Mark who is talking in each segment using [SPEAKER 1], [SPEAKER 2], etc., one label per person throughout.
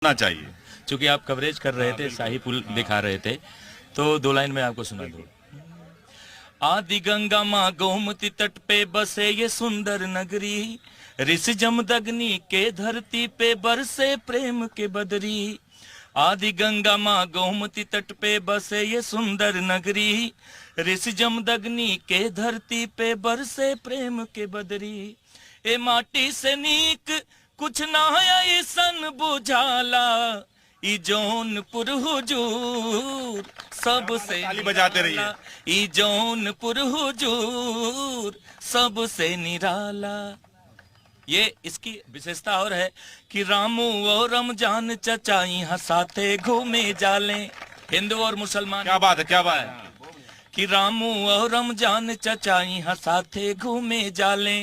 [SPEAKER 1] होना चाहिए।
[SPEAKER 2] चूंकि आप कवरेज कर रहे थे, शाही पुल दिखा रहे थे, तो दो लाइन में आपको सुना दूं। आदि गंगा माँ गोमती तट पे बसे ये सुंदर नगरी, ऋष जमदग्नि के धरती पे बरसे प्रेम के बदरी। आदि गंगा माँ गोमती तट पे बसे ये सुंदर नगरी, ऋष जमदग्नि के धरती पे बरसे प्रेम के बदरी। ए माटी से नीक कुछ ना ऐसन बुझाला, ई जौनपुर हुजूर सबसे
[SPEAKER 1] ताली बजाते रहिए।
[SPEAKER 2] ई जौनपुर हुजूर सबसे निराला। ये इसकी विशेषता और है कि रामू और रमजान चचा यहाँ साथे घूमे जाले। हिंदू और मुसलमान,
[SPEAKER 1] क्या बात है, क्या बात है।
[SPEAKER 2] कि रामू और रमजान चचा यहाँ साथे घूमे जाले,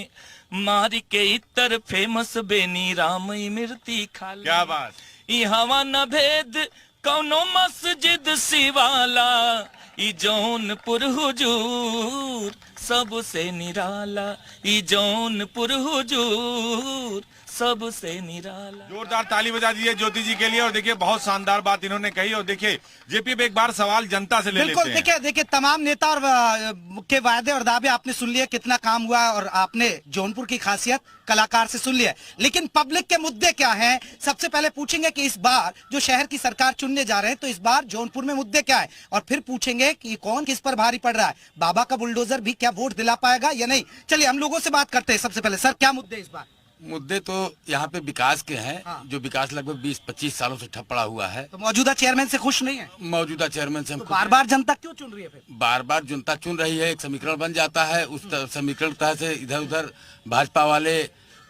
[SPEAKER 2] मारी के इतर फेमस बेनी राम मिर्ती खाले।
[SPEAKER 1] क्या बात।
[SPEAKER 2] ई हवा न भेद कौनो मस्जिद सिवाला, ई जौनपुर हुजूर सबसे निराला, ई जौनपुर हुजूर सबसे निराला।
[SPEAKER 1] जोरदार ताली बजा दीजिए ज्योति जी के लिए। और देखिए बहुत शानदार बात इन्होंने कही। और देखिए जेपी एक बार सवाल जनता से ले लेते हैं।
[SPEAKER 3] बिल्कुल, देखिए तमाम नेता और के वायदे और दावे आपने सुन लिए, कितना काम हुआ, और आपने जौनपुर की खासियत कलाकार से सुन लिया। लेकिन पब्लिक के मुद्दे क्या हैं, सबसे पहले पूछेंगे कि इस बार जो शहर की सरकार चुनने जा रहे हैं, तो इस बार जौनपुर में मुद्दे क्या है, और फिर पूछेंगे कि कौन किस पर भारी पड़ रहा है। बाबा का बुलडोजर भी क्या वोट दिला पाएगा या नहीं। चलिए हम लोगों से बात करते हैं। सबसे पहले सर, क्या मुद्दे इस बार?
[SPEAKER 4] मुद्दे तो यहाँ पे विकास के हैं।
[SPEAKER 3] हाँ।
[SPEAKER 4] जो विकास लगभग 20-25 सालों से ठप पड़ा हुआ है।
[SPEAKER 3] तो मौजूदा चेयरमैन से खुश नहीं है?
[SPEAKER 4] मौजूदा चेयरमैन से हम
[SPEAKER 3] तो बार बार जनता क्यों चुन रही है? फिर
[SPEAKER 4] बार बार जनता चुन रही है। एक समीकरण बन जाता है, उस समीकरण की तरह से इधर उधर भाजपा वाले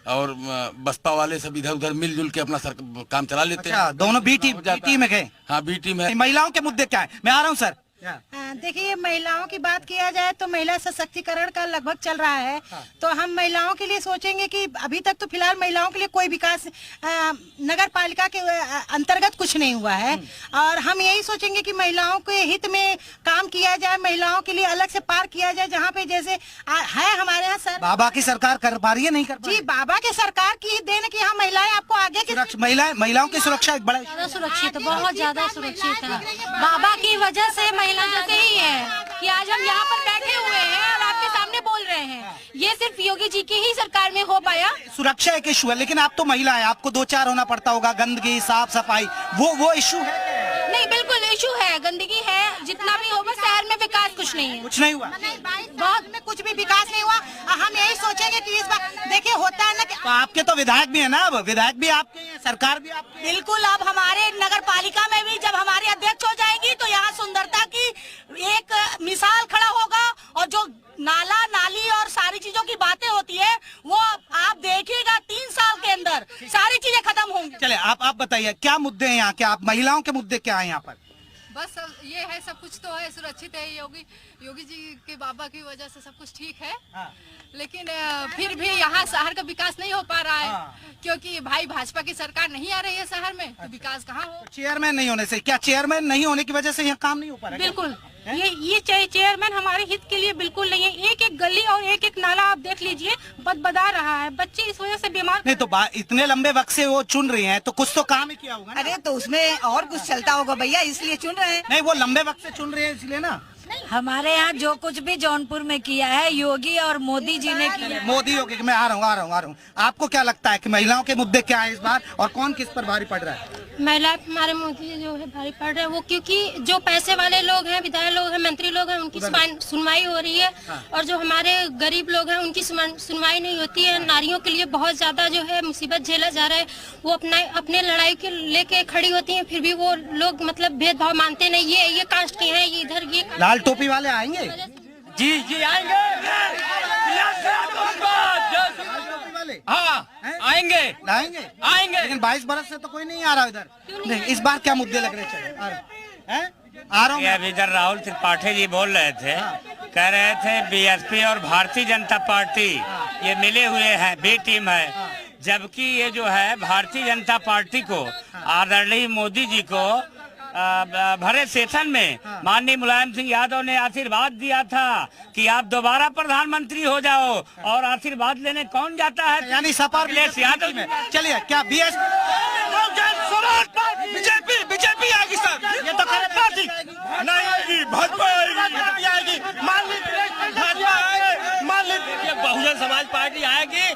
[SPEAKER 4] और बसपा वाले सब इधर उधर मिलजुल के अपना काम चला लेते हैं।
[SPEAKER 3] दोनों बी टीम में गए।
[SPEAKER 4] हाँ, बी टीम है।
[SPEAKER 3] महिलाओं के मुद्दे क्या है? मैं आ रहा हूँ सर।
[SPEAKER 5] देखिए, महिलाओं की बात किया जाए तो महिला सशक्तिकरण का लगभग चल रहा है। तो हम महिलाओं के लिए सोचेंगे कि अभी तक तो फिलहाल महिलाओं के लिए कोई विकास नगर पालिका के अंतर्गत कुछ नहीं हुआ है, और हम यही सोचेंगे कि महिलाओं के हित में काम किया जाए, महिलाओं के लिए अलग से पार्क किया जाए, जहाँ पे जैसे है हमारे यहाँ सर।
[SPEAKER 3] बाबा की सरकार कर पा रही है, नहीं कर पा रही?
[SPEAKER 5] जी, बाबा के सरकार की ही देन कि हम महिलाएं आपको आगे की
[SPEAKER 3] महिलाओं की सुरक्षा एक बड़ा
[SPEAKER 6] ज्यादा सुरक्षित है, बहुत ज्यादा सुरक्षित है। बाबा की वजह से महिला ही है कि आज हम यहाँ पर बैठे हुए हैं और आपके सामने बोल रहे हैं। ये सिर्फ योगी जी की ही सरकार में हो पाया।
[SPEAKER 3] सुरक्षा एक इशू है, लेकिन आप तो महिला है, आपको 2-4 होना पड़ता होगा। गंदगी, साफ सफाई, वो इशू है?
[SPEAKER 6] नहीं, बिल्कुल इशू है, गंदगी है, जितना भी होगा। शहर में विकास कुछ नहीं है,
[SPEAKER 3] कुछ नहीं हुआ।
[SPEAKER 5] बहुत में कुछ भी विकास नहीं हुआ। हम यही सोचेंगे कि इस बार देखिए होता है ना कि
[SPEAKER 3] तो आपके तो विधायक भी है ना, अब विधायक भी आपके हैं, सरकार भी आपकी।
[SPEAKER 5] बिल्कुल, अब हमारे नगर पालिका में भी जब हमारी अध्यक्ष हो जाएगी तो यहाँ सुंदरता की एक मिसाल खड़ा होगा, और जो नाला नाली और सारी चीजों की बातें होती है वो आप देखिएगा 3 साल के अंदर सारी चीजें खत्म होंगी।
[SPEAKER 3] चले आप बताइए क्या मुद्दे हैं यहाँ के, आप महिलाओं के मुद्दे क्या है यहाँ पर?
[SPEAKER 7] बस ये है, सब कुछ तो है, सुरक्षित है। योगी जी के बाबा की वजह से सब कुछ ठीक है। हाँ। लेकिन फिर भी यहाँ शहर का विकास नहीं हो पा रहा है। हाँ। क्योंकि भाई भाजपा की सरकार नहीं आ रही है शहर में। तो विकास कहाँ हो?
[SPEAKER 3] चेयरमैन नहीं होने से? क्या चेयरमैन नहीं होने की वजह से यहाँ काम नहीं हो पा रहा है?
[SPEAKER 6] बिल्कुल, ये चेयरमैन हमारे हित के लिए बिल्कुल नहीं है। एक एक गली और एक एक नाला आप देख लीजिए, बदबदा रहा है, बच्चे इस वजह से बीमार।
[SPEAKER 3] नहीं तो इतने लंबे वक्त से वो चुन रही हैं, तो कुछ तो काम ही किया होगा ना?
[SPEAKER 5] अरे तो उसमें और कुछ चलता होगा भैया, इसलिए चुन रहे हैं।
[SPEAKER 3] नहीं, वो लंबे वक्त से चुन रहे हैं इसलिए ना।
[SPEAKER 8] हमारे यहाँ जो कुछ भी जौनपुर में किया है योगी और मोदी जी ने किया।
[SPEAKER 3] मोदी योगी, मैं आ रहा हूँ। आपको क्या लगता है कि महिलाओं के मुद्दे क्या है इस बार, और कौन किस पर भारी पड़ रहा है?
[SPEAKER 6] महिला हमारे मोदी जो है भारी पड़ रहे हैं, वो क्योंकि जो पैसे वाले लोग हैं, विधायक लोग हैं, मंत्री लोग हैं, उनकी सुनवाई हो रही है। हाँ। और जो हमारे गरीब लोग हैं उनकी सुनवाई नहीं होती है। नारियों के लिए बहुत ज्यादा जो है मुसीबत झेला जा रहा है। वो अपने लड़ाई के लेके खड़ी होती हैं, फिर भी वो लोग मतलब भेदभाव मानते नहीं। ये कास्ट के हैं, ये इधर, ये
[SPEAKER 3] लाल टोपी वाले आएंगे।
[SPEAKER 2] जी आएंगे। हाँ, आएंगे।
[SPEAKER 3] लेकिन 22 बरस से तो कोई नहीं आ रहा इधर। नहीं, इस बार क्या मुद्दे लग रहे चाहिए? आ रहा हूँ।
[SPEAKER 9] अभी इधर राहुल त्रिपाठी जी बोल रहे थे। कह रहे थे बीएसपी और भारतीय जनता पार्टी ये मिले हुए हैं, बी टीम है। जबकि ये जो है भारतीय जनता पार्टी को आदरणीय मोदी जी को भरे सेशन में माननीय मुलायम सिंह यादव ने आशीर्वाद दिया था कि आप दोबारा प्रधानमंत्री हो जाओ, और आशीर्वाद लेने कौन जाता है?
[SPEAKER 3] यानी सपा यादव में। चलिए, क्या बीएसपी बीजेपी बीजेपी आएगी सर, ये तो करे पार्टी
[SPEAKER 1] नहीं आएगी, भाजपा आएगी।
[SPEAKER 3] मान लीजिए
[SPEAKER 9] बहुजन समाज पार्टी आएगी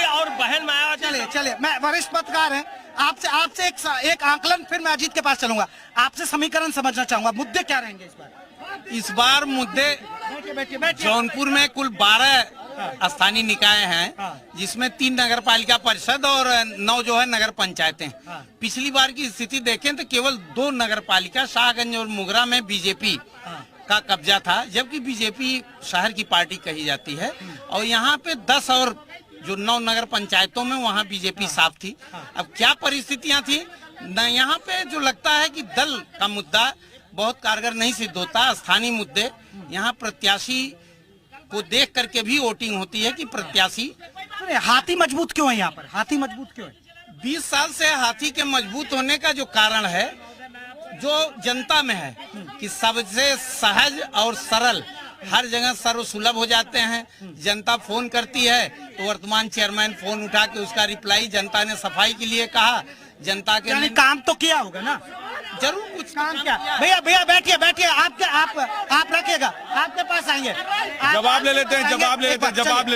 [SPEAKER 9] और बहन मायावती।
[SPEAKER 3] चलिए मैं वरिष्ठ पत्रकार हैं, आपसे एक आंकलन, फिर मैं अजीत के पास चलूंगा। आपसे समीकरण समझना चाहूंगा, मुद्दे क्या रहेंगे इस बार?
[SPEAKER 4] इस बार मुद्दे जौनपुर में कुल 12 स्थानीय निकाय हैं, जिसमें 3 नगर पालिका परिषद और 9 जो है नगर पंचायतें। पिछली बार की स्थिति देखें तो केवल 2 नगर पालिका शाहगंज और मुगरा में बीजेपी का कब्जा था, जबकि बीजेपी शहर की पार्टी कही जाती है। और यहाँ पे 10 और जो 9 नगर पंचायतों में वहाँ बीजेपी साफ थी। अब क्या परिस्थितियाँ थी न, यहाँ पे जो लगता है कि दल का मुद्दा बहुत कारगर नहीं सिद्ध होता। स्थानीय मुद्दे, यहाँ प्रत्याशी को देख करके भी वोटिंग होती है कि प्रत्याशी।
[SPEAKER 3] हाथी मजबूत क्यों है यहाँ पर? हाथी मजबूत क्यों है?
[SPEAKER 4] 20 साल से हाथी के मजबूत होने का जो कारण है, जो जनता में है कि सबसे सहज और सरल, हर जगह सर्वसुलभ हो जाते हैं। जनता फोन करती है तो वर्तमान चेयरमैन फोन उठा के उसका रिप्लाई, जनता ने सफाई के लिए कहा, जनता के
[SPEAKER 3] काम तो किया होगा ना,
[SPEAKER 4] जरूर कुछ
[SPEAKER 3] काम क्या? भैया बैठिए, आप रखिएगा, आपके पास आएंगे,
[SPEAKER 1] जवाब ले लेते हैं, जवाब ले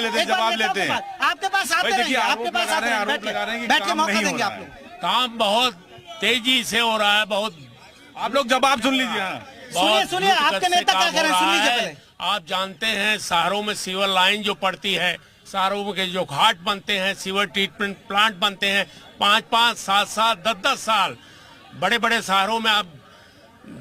[SPEAKER 1] लेते हैं।
[SPEAKER 3] आपके पास आते रहेंगे, आपके पास आते रहेंगे, बैठ के मौका देंगे आप लोग।
[SPEAKER 9] काम बहुत तेजी से हो रहा है, बहुत।
[SPEAKER 1] आप लोग जवाब सुन लीजिए।
[SPEAKER 3] सुनिए, आपके नेता क्या कह रहे हैं, सुन लीजिए पहले।
[SPEAKER 9] आप जानते हैं शहरों में सीवर लाइन जो पड़ती है, शहरों के जो घाट बनते हैं, सीवर ट्रीटमेंट प्लांट बनते हैं, 5-5, 7-7, 10-10 साल। बड़े बड़े शहरों में आप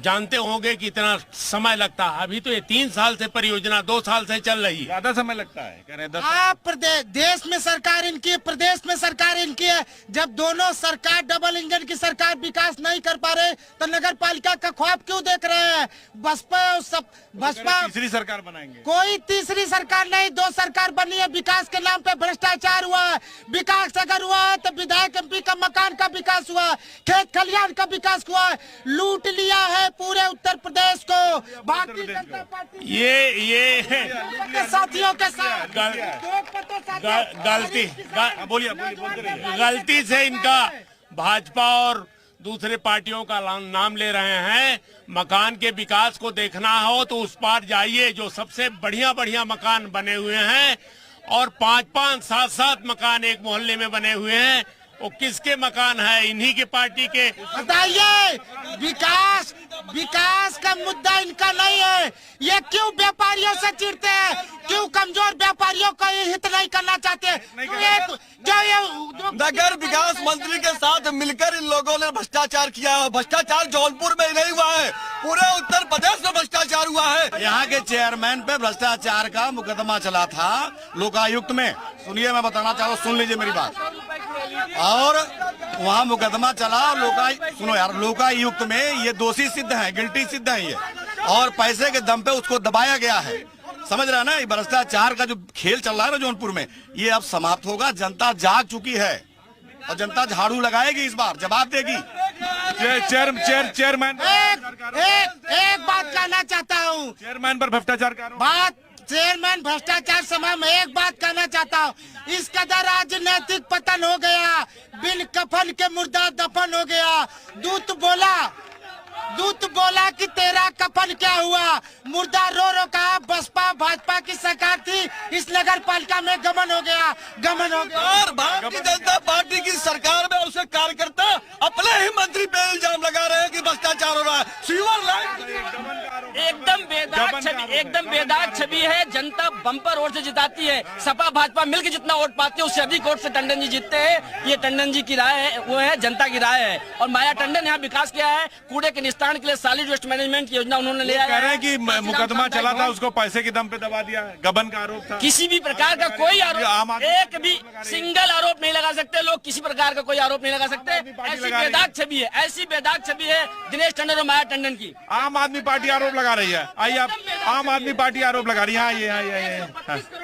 [SPEAKER 9] जानते होंगे कि इतना समय लगता है। अभी तो ये 3 साल से परियोजना 2 साल से चल रही है।
[SPEAKER 1] ज्यादा समय लगता है, कह रहे हैं 10।
[SPEAKER 3] आप देश में सरकार इनकी है, प्रदेश में सरकार इनकी है। जब दोनों सरकार डबल इंजन की सरकार विकास नहीं कर पा रहे तो नगर पालिका का ख्वाब क्यों देख रहे हैं? बसपा
[SPEAKER 1] तीसरी सरकार बनाएंगे।
[SPEAKER 3] कोई तीसरी सरकार नहीं, 2 सरकार बनी है। विकास के नाम पे भ्रष्टाचार हुआ है। विकास अगर हुआ है तो विधायक MP का मकान का विकास हुआ है, खेत खलियान का विकास हुआ है। लूट लिया है पूरे उत्तर प्रदेश को भारतीय जनता पार्टी, ये साथियों के साथ
[SPEAKER 9] गलती से इनका भाजपा और दूसरे पार्टियों का नाम ले रहे हैं। मकान के विकास को देखना हो तो उस पार जाइए, जो सबसे बढ़िया मकान बने हुए हैं, और 5-5, 7-7 मकान एक मोहल्ले में बने हुए हैं। वो किसके मकान है? इन्हीं के पार्टी के।
[SPEAKER 3] बताइए, विकास का मुद्दा इनका नहीं है। ये क्यों व्यापारियों से चिढ़ते हैं? क्यों कमजोर व्यापारियों का हित नहीं करना चाहते?
[SPEAKER 10] नगर विकास मंत्री के साथ मिलकर इन लोगों ने भ्रष्टाचार किया। भ्रष्टाचार जौनपुर में नहीं हुआ है, पूरे उत्तर प्रदेश में भ्रष्टाचार हुआ है।
[SPEAKER 11] यहाँ के चेयरमैन पे भ्रष्टाचार का मुकदमा चला था लोकायुक्त में। सुनिए, मैं बताना चाहता हूँ, सुन लीजिए मेरी बात। और वहाँ मुकदमा चला, सुनो यार, लोकायुक्त में ये दोषी सिद्ध है, गिल्टी सिद्ध है ये, और पैसे के दम पे उसको दबाया गया है। समझ रहा है ना? ये भ्रष्टाचार का जो खेल चल रहा है ना जौनपुर में, ये अब समाप्त होगा। जनता जाग चुकी है और जनता झाड़ू लगाएगी, इस बार जवाब देगी।
[SPEAKER 1] चेयरमैन
[SPEAKER 3] एक बात कहना चाहता हूँ,
[SPEAKER 1] चेयरमैन पर भ्रष्टाचार का
[SPEAKER 3] चेयरमैन भ्रष्टाचार समय में एक बात कहना चाहता हूँ, इस कदर राजनीतिक पतन हो गया, बिन कफन के मुर्दा दफन हो गया। दूत बोला कि तेरा कफन क्या हुआ? मुर्दा रो कहा बसपा भाजपा की सरकार थी, इस नगर पालिका में गमन हो गया।
[SPEAKER 10] और भारतीय जनता पार्टी की सरकार में उसे कार्यकर्ता अपने ही मंत्री पे इल्जाम लगा रहे हैं कि भ्रष्टाचार हो रहा है। सीवर लाइन
[SPEAKER 12] एकदम बेदाग छवि है। जनता बम्पर वोट से जिताती है। सपा भाजपा मिलकर जितना वोट पाती है उससे अधिक वोट से टंडन जी जीतते हैं। ये टंडन जी की राय है, वो है जनता की राय है। और माया टंडन यहाँ विकास किया है। कूड़े के निस्तारण के लिए सॉलिड वेस्ट मैनेजमेंट योजना उन्होंने ले आया।
[SPEAKER 1] कह रहे हैं कि मुकदमा चला था, उसको पैसे के दम पे दबा दिया है, गबन का आरोप था।
[SPEAKER 12] किसी भी प्रकार का कोई आरोप, एक भी सिंगल आरोप नहीं लगा सकते लोग, किसी प्रकार का कोई आरोप नहीं लगा सकते। ऐसी बेदाग छवि है, ऐसी बेदाग छवि है दिनेश टंडन और माया टंडन की।
[SPEAKER 1] आम आदमी पार्टी आरोप लगा रही है। आइए आप, आम आदमी पार्टी आरोप लगा रही है।